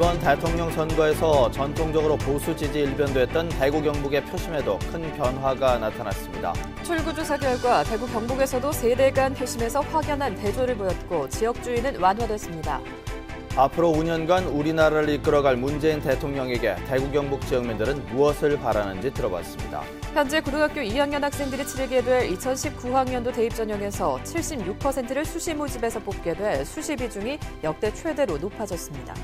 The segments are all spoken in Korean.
이번 대통령 선거에서 전통적으로 보수 지지 일변도했던 대구 경북의 표심에도 큰 변화가 나타났습니다. 출구조사 결과 대구 경북에서도 세대 간 표심에서 확연한 대조를 보였고 지역주의는 완화됐습니다. 앞으로 5년간 우리나라를 이끌어갈 문재인 대통령에게 대구 경북 지역민들은 무엇을 바라는지 들어봤습니다. 현재 고등학교 2학년 학생들이 치르게 될 2019학년도 대입전형에서 76%를 수시 모집에서 뽑게 돼 수시 비중이 역대 최대로 높아졌습니다.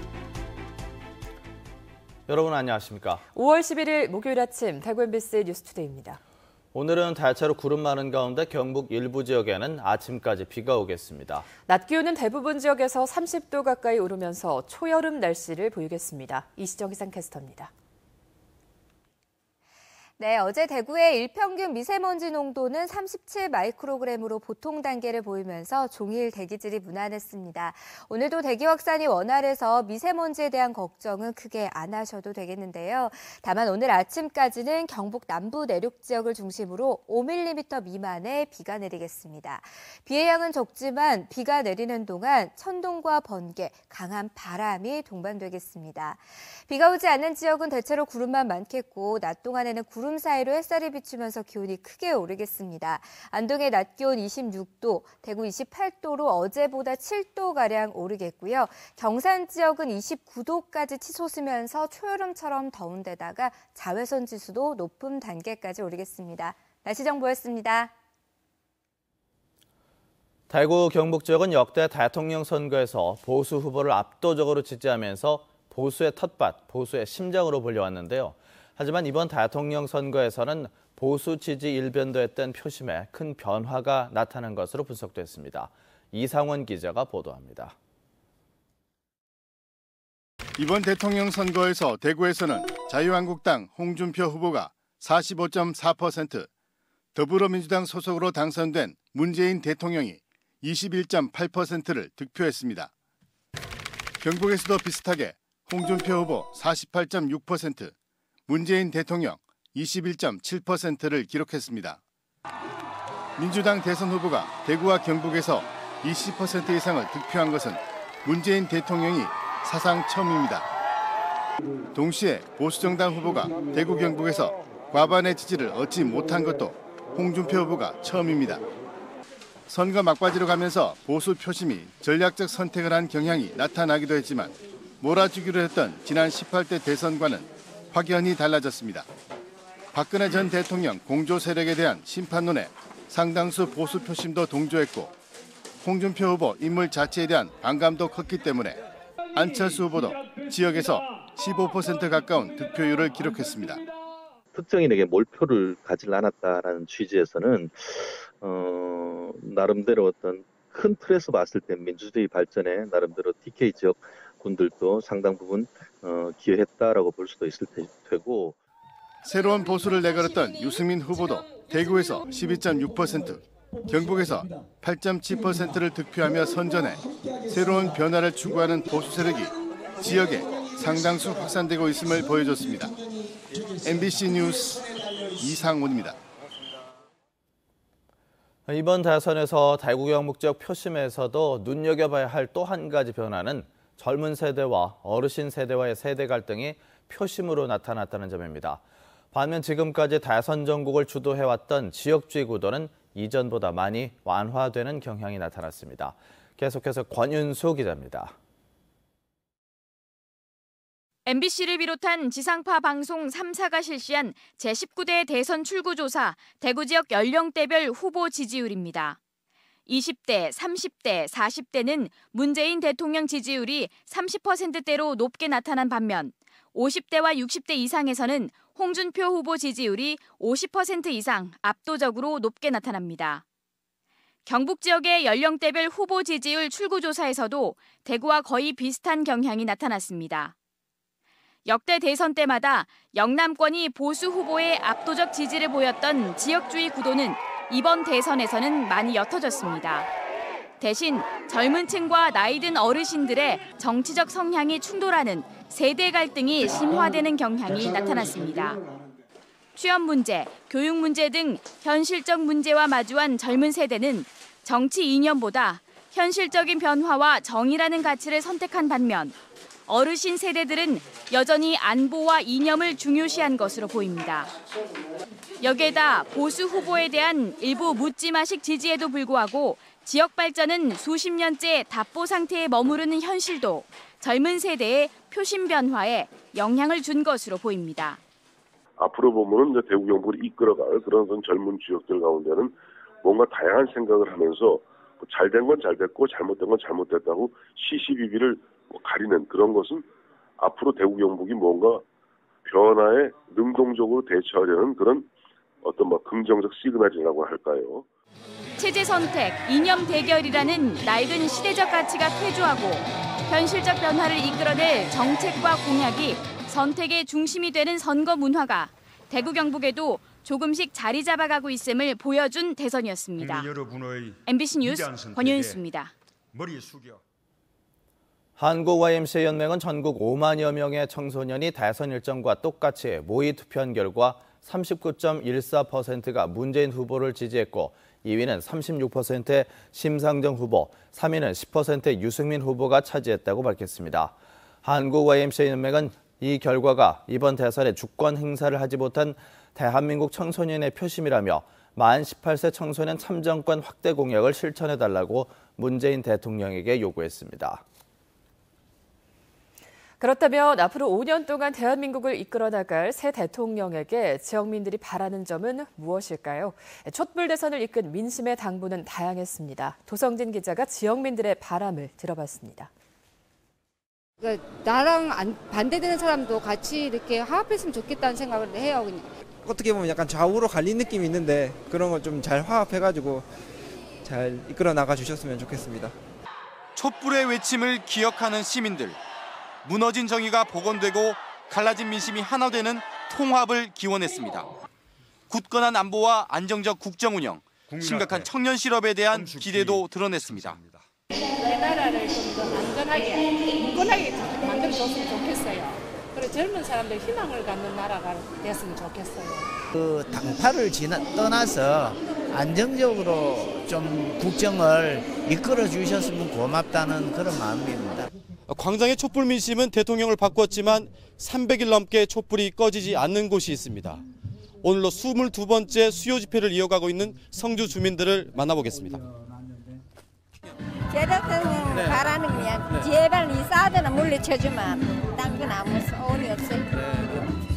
여러분 안녕하십니까? 5월 11일 목요일 아침 대구 MBC 뉴스투데이입니다. 오늘은 대체로 구름 많은 가운데 경북 일부 지역에는 아침까지 비가 오겠습니다. 낮 기온은 대부분 지역에서 30도 가까이 오르면서 초여름 날씨를 보이겠습니다. 이시정 기상캐스터입니다. 네, 어제 대구의 일평균 미세먼지 농도는 37 마이크로그램으로 보통 단계를 보이면서 종일 대기질이 무난했습니다. 오늘도 대기 확산이 원활해서 미세먼지에 대한 걱정은 크게 안 하셔도 되겠는데요. 다만 오늘 아침까지는 경북 남부 내륙 지역을 중심으로 5mm 미만의 비가 내리겠습니다. 비의 양은 적지만 비가 내리는 동안 천둥과 번개, 강한 바람이 동반되겠습니다. 비가 오지 않는 지역은 대체로 구름만 많겠고 낮 동안에는 구름 사이로 햇살이 비추면서 기온이 크게 오르겠습니다. 안동의 낮 기온 26도, 대구 28도로 어제보다 7도가량 오르겠고요. 경산 지역은 29도까지 치솟으면서 초여름처럼 더운 데다가 자외선 지수도 높은 단계까지 오르겠습니다. 날씨 정보였습니다. 대구 경북 지역은 역대 대통령 선거에서 보수 후보를 압도적으로 지지하면서 보수의 텃밭, 보수의 심장으로 불려왔는데요. 하지만 이번 대통령 선거에서는 보수 지지 일변도했던 표심에 큰 변화가 나타난 것으로 분석됐습니다. 이상원 기자가 보도합니다. 이번 대통령 선거에서 대구에서는 자유한국당 홍준표 후보가 45.4%, 더불어민주당 소속으로 당선된 문재인 대통령이 21.8%를 득표했습니다. 경북에서도 비슷하게 홍준표 후보 48.6%, 문재인 대통령 21.7%를 기록했습니다. 민주당 대선 후보가 대구와 경북에서 20% 이상을 득표한 것은 문재인 대통령이 사상 처음입니다. 동시에 보수정당 후보가 대구 경북에서 과반의 지지를 얻지 못한 것도 홍준표 후보가 처음입니다. 선거 막바지로 가면서 보수 표심이 전략적 선택을 한 경향이 나타나기도 했지만 몰아주기로 했던 지난 18대 대선과는 확연히 달라졌습니다. 박근혜 전 대통령 공조 세력에 대한 심판론에 상당수 보수 표심도 동조했고 홍준표 후보 인물 자체에 대한 반감도 컸기 때문에 안철수 후보도 지역에서 15% 가까운 득표율을 기록했습니다. 특정인에게 몰표를 가지 않았다라는 취지에서는 나름대로 어떤 큰 틀에서 봤을 때 민주주의 발전에 나름대로 TK 지역 군들도 상당 부분 기여했다라고 볼 수도 있을 테고. 새로운 보수를 내걸었던 유승민 후보도 대구에서 12.6%, 경북에서 8.7%를 득표하며 선전해 새로운 변화를 추구하는 보수 세력이 지역에 상당수 확산되고 있음을 보여줬습니다. MBC 뉴스 이상훈입니다. 이번 대선에서 대구 경북 지역 표심에서도 눈여겨봐야 할 또 한 가지 변화는 젊은 세대와 어르신 세대와의 세대 갈등이 표심으로 나타났다는 점입니다. 반면 지금까지 대선 전국을 주도해왔던 지역주의 구도는 이전보다 많이 완화되는 경향이 나타났습니다. 계속해서 권윤수 기자입니다. MBC를 비롯한 지상파 방송 3사가 실시한 제19대 대선 출구조사 대구 지역 연령대별 후보 지지율입니다. 20대, 30대, 40대는 문재인 대통령 지지율이 30%대로 높게 나타난 반면 50대와 60대 이상에서는 홍준표 후보 지지율이 50% 이상 압도적으로 높게 나타납니다. 경북 지역의 연령대별 후보 지지율 출구조사에서도 대구와 거의 비슷한 경향이 나타났습니다. 역대 대선 때마다 영남권이 보수 후보의 압도적 지지를 보였던 지역주의 구도는 이번 대선에서는 많이 옅어졌습니다. 대신 젊은 층과 나이든 어르신들의 정치적 성향이 충돌하는 세대 갈등이 심화되는 경향이 나타났습니다. 취업 문제, 교육 문제 등 현실적 문제와 마주한 젊은 세대는 정치 이념보다 현실적인 변화와 정의라는 가치를 선택한 반면 어르신 세대들은 여전히 안보와 이념을 중요시한 것으로 보입니다. 여기에다 보수 후보에 대한 일부 묻지마식 지지에도 불구하고 지역 발전은 수십 년째 답보 상태에 머무르는 현실도 젊은 세대의 표심 변화에 영향을 준 것으로 보입니다. 앞으로 보면은 이제 대구 경북을 이끌어갈 그런 젊은 지역들 가운데는 뭔가 다양한 생각을 하면서 잘된 건 잘 됐고 잘못된 건 잘못됐다고 시시비비를 가리는 그런 것은 앞으로 대구 경북이 뭔가 변화에 능동적으로 대처하려는 그런 어떤 긍정적 시그널이라고 할까요? 체제 선택, 이념 대결이라는 낡은 시대적 가치가 퇴조하고 현실적 변화를 이끌어낼 정책과 공약이 선택의 중심이 되는 선거 문화가 대구 경북에도 조금씩 자리 잡아가고 있음을 보여준 대선이었습니다. MBC 뉴스 권윤수입니다. 한국YMCA 연맹은 전국 5만여 명의 청소년이 대선 일정과 똑같이 모의 투표한 결과 39.14%가 문재인 후보를 지지했고 2위는 36%의 심상정 후보, 3위는 10%의 유승민 후보가 차지했다고 밝혔습니다. 한국YMCA 연맹은 이 결과가 이번 대선에 주권 행사를 하지 못한 대한민국 청소년의 표심이라며 만 18세 청소년 참정권 확대 공약을 실천해달라고 문재인 대통령에게 요구했습니다. 그렇다면 앞으로 5년 동안 대한민국을 이끌어 나갈 새 대통령에게 지역민들이 바라는 점은 무엇일까요? 촛불 대선을 이끈 민심의 당부는 다양했습니다. 도성진 기자가 지역민들의 바람을 들어봤습니다. 그러니까 나랑 반대되는 사람도 같이 이렇게 화합했으면 좋겠다는 생각을 해요. 어떻게 보면 약간 좌우로 갈린 느낌이 있는데 그런 걸 좀 잘 화합해가지고 잘 이끌어 나가 주셨으면 좋겠습니다. 촛불의 외침을 기억하는 시민들. 무너진 정의가 복원되고 갈라진 민심이 하나 되는 통합을 기원했습니다. 굳건한 안보와 안정적 국정 운영, 심각한 청년 실업에 대한 기대도 드러냈습니다. 우리나라를 좀 더 안전하게, 굳건하게 만들어줬으면 좋겠어요. 그리고 젊은 사람들 희망을 갖는 나라가 됐으면 좋겠어요. 그 당파를 떠나서 안정적으로 좀 국정을 이끌어 주셨으면 고맙다는 그런 마음입니다. 광장의 촛불 민심은 대통령을 바꿨지만 300일 넘게 촛불이 꺼지지 않는 곳이 있습니다. 오늘로 22번째 수요 집회를 이어가고 있는 성주 주민들을 만나보겠습니다. 대통령 바라는 거야. 제발 이 사드는 물리쳐주면 딴 건 아무 소원이 없어요.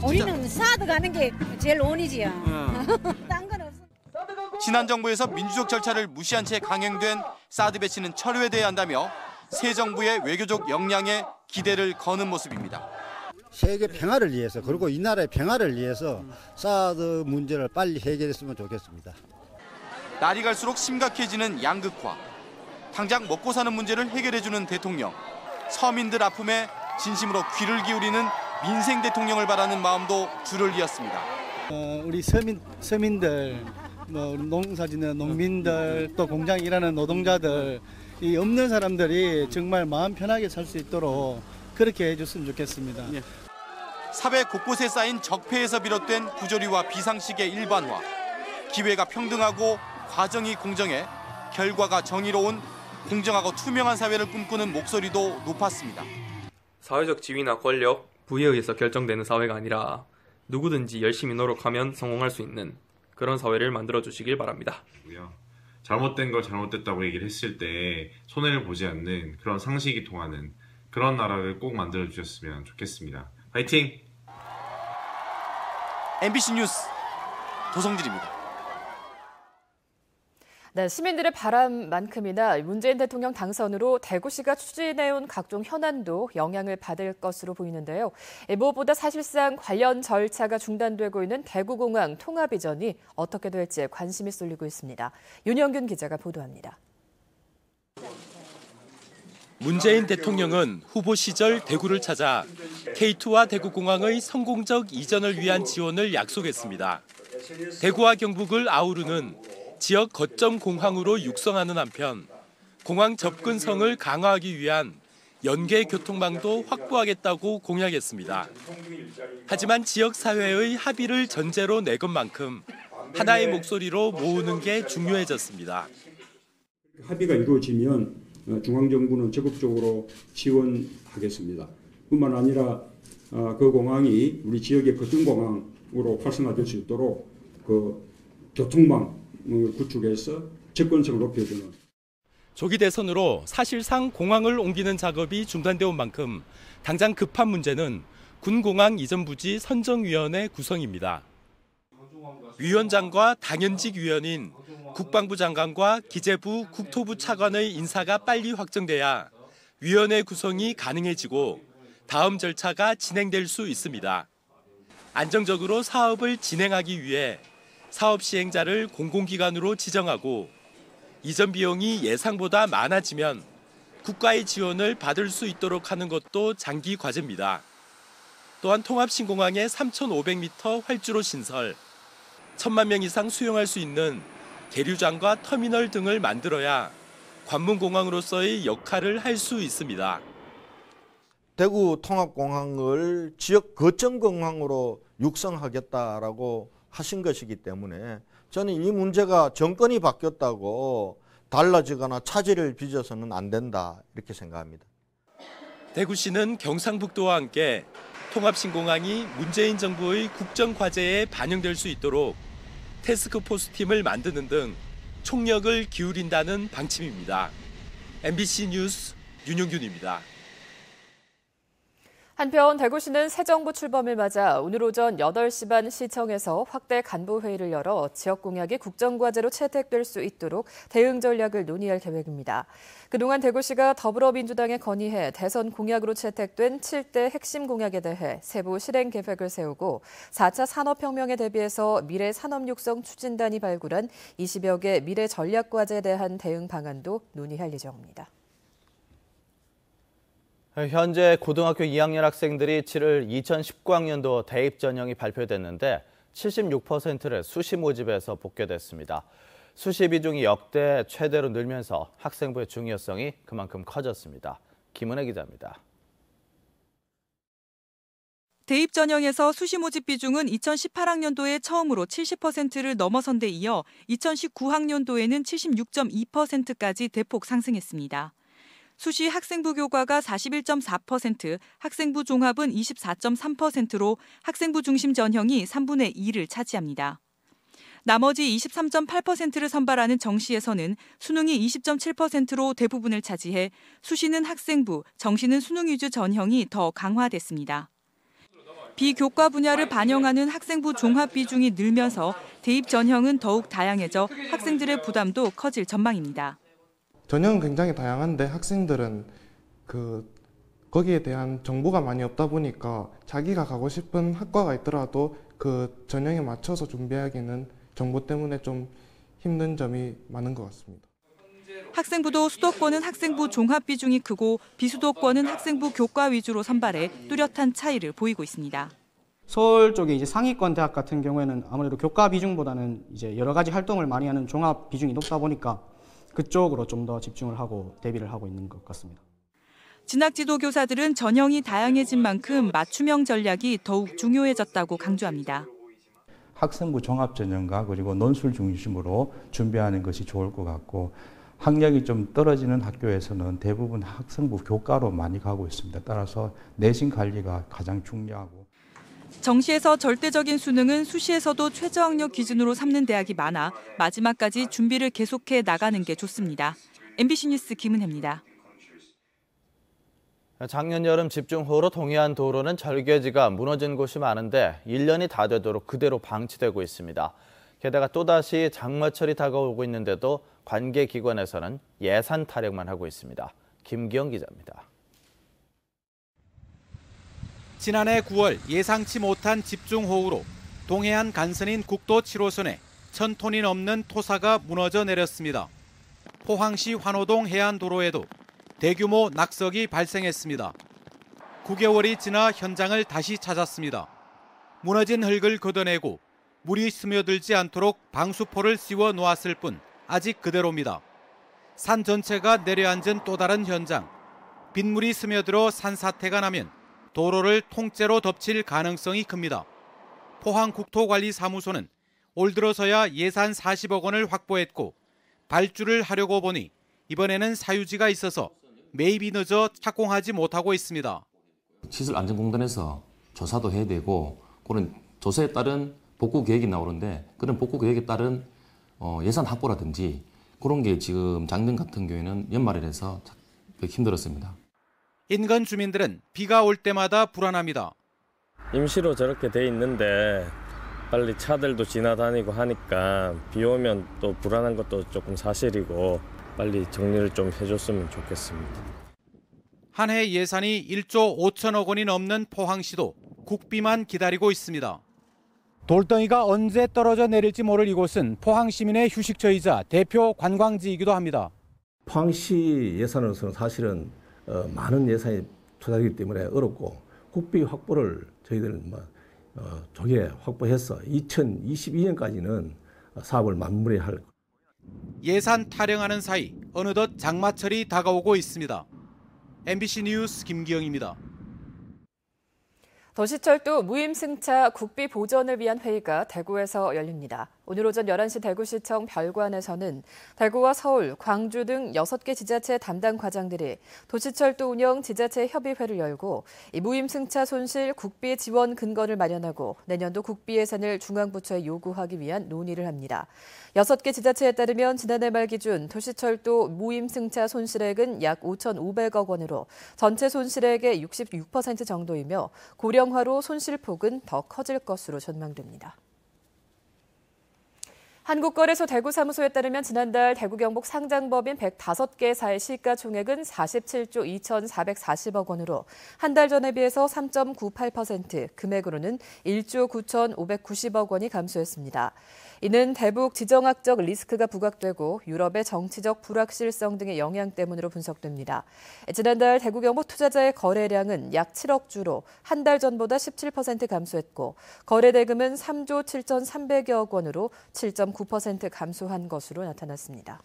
우리는 사드 가는 게 제일 온이지요. 딴 건 없어. 지난 정부에서 민주적 절차를 무시한 채 강행된 사드 배치는 철회돼야 한다며 새 정부의 외교적 역량에 기대를 거는 모습입니다. 세계 평화를 위해서 그리고 이 나라의 평화를 위해서 사드 문제를 빨리 해결했으면 좋겠습니다. 날이 갈수록 심각해지는 양극화. 당장 먹고 사는 문제를 해결해주는 대통령. 서민들 아픔에 진심으로 귀를 기울이는 민생 대통령을 바라는 마음도 줄을 이었습니다. 우리 서민들, 농사짓는 농민들, 또 공장 일하는 노동자들, 이 없는 사람들이 정말 마음 편하게 살 수 있도록 그렇게 해줬으면 좋겠습니다. 사회 곳곳에 쌓인 적폐에서 비롯된 부조리와 비상식의 일반화, 기회가 평등하고 과정이 공정해 결과가 정의로운 공정하고 투명한 사회를 꿈꾸는 목소리도 높았습니다. 사회적 지위나 권력, 부에 의해서 결정되는 사회가 아니라 누구든지 열심히 노력하면 성공할 수 있는 그런 사회를 만들어주시길 바랍니다. 잘못된 걸 잘못됐다고 얘기를 했을 때 손해를 보지 않는 그런 상식이 통하는 그런 나라를 꼭 만들어주셨으면 좋겠습니다. 화이팅! MBC 뉴스 도성진입니다. 네, 시민들의 바람만큼이나 문재인 대통령 당선으로 대구시가 추진해온 각종 현안도 영향을 받을 것으로 보이는데요. 무엇보다 사실상 관련 절차가 중단되고 있는 대구공항 통합 이전이 어떻게 될지 관심이 쏠리고 있습니다. 윤영균 기자가 보도합니다. 문재인 대통령은 후보 시절 대구를 찾아 K2와 대구공항의 성공적 이전을 위한 지원을 약속했습니다. 대구와 경북을 아우르는 지역 거점 공항으로 육성하는 한편 공항 접근성을 강화하기 위한 연계 교통망도 확보하겠다고 공약했습니다. 하지만 지역사회의 합의를 전제로 내건 만큼 하나의 목소리로 모으는 게 중요해졌습니다. 합의가 이루어지면 중앙정부는 적극적으로 지원하겠습니다. 뿐만 아니라 그 공항이 우리 지역의 거점공항으로 활성화될 수 있도록 그 교통망을 구축해서 접근성을 높여주는. 조기 대선으로 사실상 공항을 옮기는 작업이 중단돼 온 만큼 당장 급한 문제는 군공항 이전 부지 선정위원회 구성입니다. 위원장과 당연직 위원인 국방부 장관과 기재부 국토부 차관의 인사가 빨리 확정돼야 위원회 구성이 가능해지고 다음 절차가 진행될 수 있습니다. 안정적으로 사업을 진행하기 위해 사업 시행자를 공공기관으로 지정하고 이전 비용이 예상보다 많아지면 국가의 지원을 받을 수 있도록 하는 것도 장기 과제입니다. 또한 통합신공항의 3,500m 활주로 신설, 1,000만 명 이상 수용할 수 있는 계류장과 터미널 등을 만들어야 관문공항으로서의 역할을 할 수 있습니다. 대구 통합공항을 지역 거점공항으로 육성하겠다라고 하신 것이기 때문에 저는 이 문제가 정권이 바뀌었다고 달라지거나 차질을 빚어서는 안 된다 이렇게 생각합니다. 대구시는 경상북도와 함께 통합신공항이 문재인 정부의 국정과제에 반영될 수 있도록 태스크포스 팀을 만드는 등 총력을 기울인다는 방침입니다. MBC 뉴스 윤용균입니다. 한편 대구시는 새 정부 출범을 맞아 오늘 오전 8시 반 시청에서 확대 간부회의를 열어 지역 공약이 국정과제로 채택될 수 있도록 대응 전략을 논의할 계획입니다. 그동안 대구시가 더불어민주당에 건의해 대선 공약으로 채택된 7대 핵심 공약에 대해 세부 실행 계획을 세우고 4차 산업혁명에 대비해서 미래 산업 육성 추진단이 발굴한 20여 개 미래 전략과제에 대한 대응 방안도 논의할 예정입니다. 현재 고등학교 2학년 학생들이 치를 2019학년도 대입 전형이 발표됐는데 76%를 수시 모집에서 복귀됐습니다. 수시 비중이 역대 최대로 늘면서 학생부의 중요성이 그만큼 커졌습니다. 김은혜 기자입니다. 대입 전형에서 수시 모집 비중은 2018학년도에 처음으로 70%를 넘어선 데 이어 2019학년도에는 76.2%까지 대폭 상승했습니다. 수시 학생부 교과가 41.4%, 학생부 종합은 24.3%로 학생부 중심 전형이 3분의 2를 차지합니다. 나머지 23.8%를 선발하는 정시에서는 수능이 20.7%로 대부분을 차지해 수시는 학생부, 정시는 수능 위주 전형이 더 강화됐습니다. 비교과 분야를 반영하는 학생부 종합 비중이 늘면서 대입 전형은 더욱 다양해져 학생들의 부담도 커질 전망입니다. 전형은 굉장히 다양한데 학생들은 거기에 대한 정보가 많이 없다 보니까 자기가 가고 싶은 학과가 있더라도 그 전형에 맞춰서 준비하기는 정보 때문에 좀 힘든 점이 많은 것 같습니다. 학생부도 수도권은 학생부 종합 비중이 크고 비수도권은 학생부 교과 위주로 선발해 뚜렷한 차이를 보이고 있습니다. 서울 쪽에 이제 상위권 대학 같은 경우에는 아무래도 교과 비중보다는 이제 여러 가지 활동을 많이 하는 종합 비중이 높다 보니까 그쪽으로 좀 더 집중을 하고 대비를 하고 있는 것 같습니다. 진학지도 교사들은 전형이 다양해진 만큼 맞춤형 전략이 더욱 중요해졌다고 강조합니다. 학생부 종합 전형과 그리고 논술 중심으로 준비하는 것이 좋을 것 같고 학력이 좀 떨어지는 학교에서는 대부분 학생부 교과로 많이 가고 있습니다. 따라서 내신 관리가 가장 중요하고. 정시에서 절대적인 수능은 수시에서도 최저학력 기준으로 삼는 대학이 많아 마지막까지 준비를 계속해 나가는 게 좋습니다. MBC 뉴스 김은혜입니다. 작년 여름 집중호우로 동해안 도로는 절개지가 무너진 곳이 많은데 1년이 다 되도록 그대로 방치되고 있습니다. 게다가 또다시 장마철이 다가오고 있는데도 관계기관에서는 예산 타령만 하고 있습니다. 김기영 기자입니다. 지난해 9월 예상치 못한 집중호우로 동해안 간선인 국도 7호선에 1,000톤이 넘는 토사가 무너져 내렸습니다. 포항시 환호동 해안도로에도 대규모 낙석이 발생했습니다. 9개월이 지나 현장을 다시 찾았습니다. 무너진 흙을 걷어내고 물이 스며들지 않도록 방수포를 씌워 놓았을 뿐 아직 그대로입니다. 산 전체가 내려앉은 또 다른 현장. 빗물이 스며들어 산사태가 나면 도로를 통째로 덮칠 가능성이 큽니다. 포항국토관리사무소는 올 들어서야 예산 40억 원을 확보했고 발주를 하려고 보니 이번에는 사유지가 있어서 매입이 늦어 착공하지 못하고 있습니다. 시설안전공단에서 조사도 해야 되고 그런 조사에 따른 복구 계획이 나오는데 그런 복구 계획에 따른 예산 확보라든지 그런 게 지금 작년 같은 경우에는 연말이라서 힘들었습니다. 인근 주민들은 비가 올 때마다 불안합니다. 임시로 저렇게 돼 있는데 빨리 차들도 지나다니고 하니까 비 오면 또 불안한 것도 조금 사실이고 빨리 정리를 좀 해줬으면 좋겠습니다. 한 해 예산이 1조 5천억 원이 넘는 포항시도 국비만 기다리고 있습니다. 돌덩이가 언제 떨어져 내릴지 모를 이곳은 포항 시민의 휴식처이자 대표 관광지이기도 합니다. 포항시 예산으로서는 사실은 많은 예산이 투자되기 때문에 어렵고 국비 확보를 저희들은 조기에 확보해서 2022년까지는 사업을 마무리할 겁니다. 예산 타령하는 사이 어느덧 장마철이 다가오고 있습니다. MBC 뉴스 김기영입니다. 도시철도 무임승차 국비 보전을 위한 회의가 대구에서 열립니다. 오늘 오전 11시 대구시청 별관에서는 대구와 서울, 광주 등 6개 지자체 담당 과장들이 도시철도 운영 지자체 협의회를 열고 이 무임승차 손실 국비 지원 근거를 마련하고 내년도 국비 예산을 중앙부처에 요구하기 위한 논의를 합니다. 6개 지자체에 따르면 지난해 말 기준 도시철도 무임승차 손실액은 약 5,500억 원으로 전체 손실액의 66% 정도이며 고령화로 손실폭은 더 커질 것으로 전망됩니다. 한국거래소 대구사무소에 따르면 지난달 대구 경북 상장법인 105개사의 시가총액은 47조 2,440억 원으로 한 달 전에 비해서 3.98%, 금액으로는 1조 9,590억 원이 감소했습니다. 이는 대북 지정학적 리스크가 부각되고 유럽의 정치적 불확실성 등의 영향 때문으로 분석됩니다. 지난달 대구 경북 투자자의 거래량은 약 7억 주로 한 달 전보다 17% 감소했고 거래 대금은 3조 7,300여억 원으로 7.9% 감소한 것으로 나타났습니다.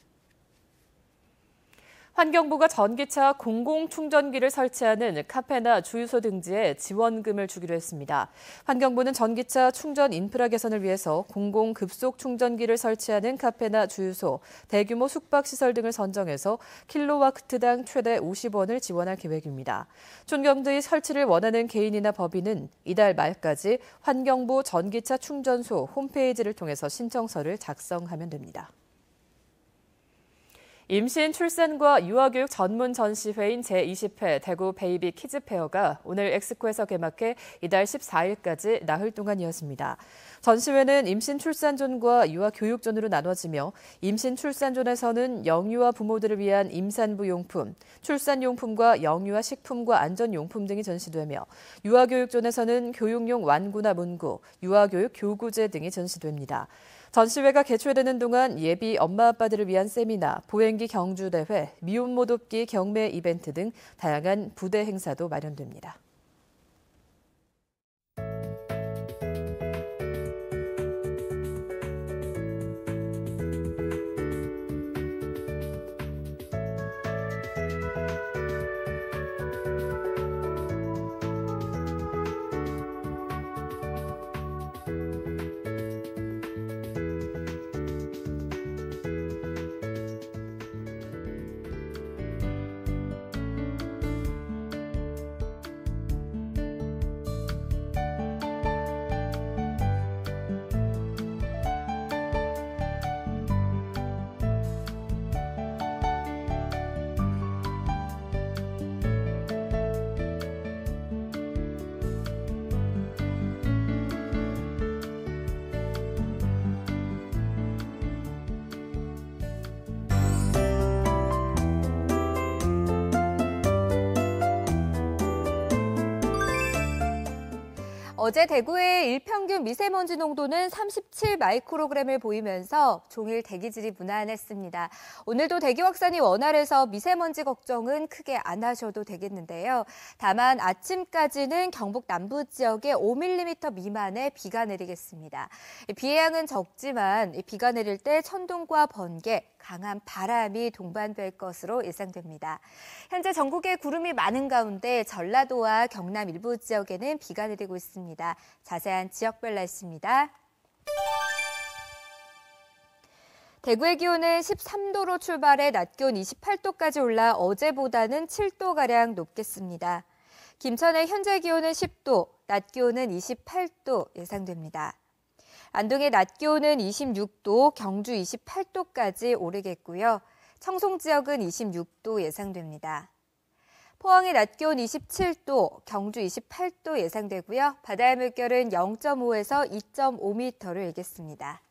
환경부가 전기차 공공충전기를 설치하는 카페나 주유소 등지에 지원금을 주기로 했습니다. 환경부는 전기차 충전 인프라 개선을 위해서 공공급속 충전기를 설치하는 카페나 주유소, 대규모 숙박시설 등을 선정해서 킬로와트당 최대 50원을 지원할 계획입니다. 충전기 설치를 원하는 개인이나 법인은 이달 말까지 환경부 전기차 충전소 홈페이지를 통해서 신청서를 작성하면 됩니다. 임신, 출산과 유아교육 전문 전시회인 제20회 대구 베이비 키즈페어가 오늘 엑스코에서 개막해 이달 14일까지 나흘 동안 이어집니다. 전시회는 임신 출산존과 유아교육존으로 나눠지며 임신 출산존에서는 영유아 부모들을 위한 임산부 용품, 출산용품과 영유아 식품과 안전용품 등이 전시되며 유아교육존에서는 교육용 완구나 문구, 유아교육 교구제 등이 전시됩니다. 전시회가 개최되는 동안 예비 엄마 아빠들을 위한 세미나, 보행기 경주대회, 미혼모 돕기 경매 이벤트 등 다양한 부대 행사도 마련됩니다. 어제 대구의 일평균 미세먼지 농도는 37 마이크로그램을 보이면서 종일 대기질이 무난했습니다. 오늘도 대기 확산이 원활해서 미세먼지 걱정은 크게 안 하셔도 되겠는데요. 다만 아침까지는 경북 남부 지역에 5mm 미만의 비가 내리겠습니다. 비의 양은 적지만 비가 내릴 때 천둥과 번개, 강한 바람이 동반될 것으로 예상됩니다. 현재 전국에 구름이 많은 가운데 전라도와 경남 일부 지역에는 비가 내리고 있습니다. 자세한 지역별 날씨입니다. 대구의 기온은 13도로 출발해 낮 기온 28도까지 올라 어제보다는 7도가량 높겠습니다. 김천의 현재 기온은 10도, 낮 기온은 28도 예상됩니다. 안동의 낮 기온은 26도, 경주 28도까지 오르겠고요. 청송 지역은 26도 예상됩니다. 포항의 낮 기온 27도, 경주 28도 예상되고요. 바다의 물결은 0.5에서 2.5m를 일겠습니다.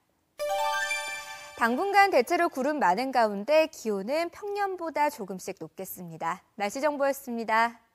당분간 대체로 구름 많은 가운데 기온은 평년보다 조금씩 높겠습니다. 날씨 정보였습니다.